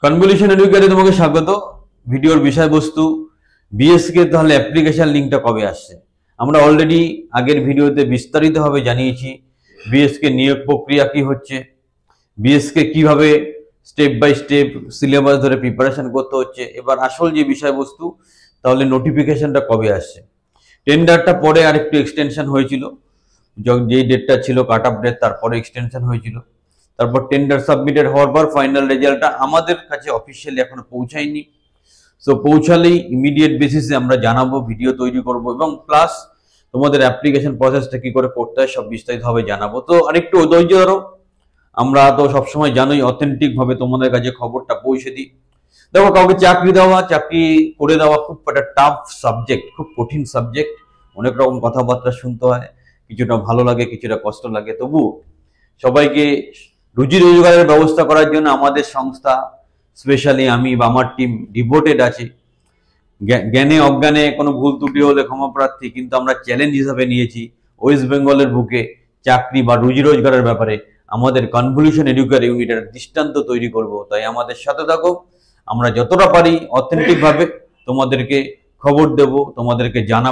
Convolution এডুকেটে তোমাকে স্বাগত। ভিডিওর বিষয়বস্তু বিএসকে তাহলে অ্যাপ্লিকেশন লিঙ্কটা কবে আসছে। আমরা অলরেডি আগের ভিডিওতে বিস্তারিতভাবে জানিয়েছি বিএসকে নিয়োগ প্রক্রিয়া কি হচ্ছে, বিএসকে কিভাবে স্টেপ বাই স্টেপ সিলেবাস ধরে প্রিপারেশন করতে হচ্ছে। এবার আসল যে বিষয়বস্তু, তাহলে নোটিফিকেশনটা কবে আসছে। টেন্ডারটা পরে আরেকটু এক্সটেনশন হয়েছিল, যেই ডেটটা ছিল কাট অফ ডেট তারপরে এক্সটেনশন হয়েছিল। তারপর টেন্ডার সাবমিটেড হওয়ার পর ফাইনাল রেজাল্টটা আমাদের কাছে অফিসিয়ালি এখনো পৌঁছায়নি। সো পৌঁছালেই ইমিডিয়েট বেসিসে আমরা জানাবো, ভিডিও তৈরি করব এবং প্লাস তোমাদের অ্যাপ্লিকেশন প্রসেসটা কি করে করতে হয় সব বিস্তারিতভাবে জানাবো। তো আরেকটু ধৈর্য ধরো, আমরা তো সবসময় জানোই অথেন্টিক ভাবে তোমাদের কাছে খবরটা পৌঁছে দিই। দেখো, কাউকে চাকরি করে দেওয়া খুব একটা টাফ সাবজেক্ট, খুব কঠিন সাবজেক্ট। অনেক রকম কথাবার্তা শুনতে হয়, কিছুটা ভালো লাগে কিছুটা কষ্ট লাগে। তবু সবাইকে রুজি রোজগারের ব্যবস্থা করার জন্য আমাদের সংস্থা, স্পেশালি আমি বা আমার টিম ডিভোটেড আছে। জ্ঞানে অজ্ঞানে কোনো ভুল ত্রুটি হলে ক্ষমাপ্রার্থী, কিন্তু আমরা চ্যালেঞ্জ হিসাবে নিয়েছি ওয়েস্ট বেঙ্গলের বুকে চাকরি বা রুজি রোজগারের ব্যাপারে আমাদের কনভলিউশন এডুকেটর ইউনিটের দৃষ্টান্ত তৈরি করব। তাই আমাদের সাথে থাকো, আমরা যতটা পারি অথেন্টিক ভাবে তোমাদেরকে খবর দেব, তোমাদেরকে জানাবো।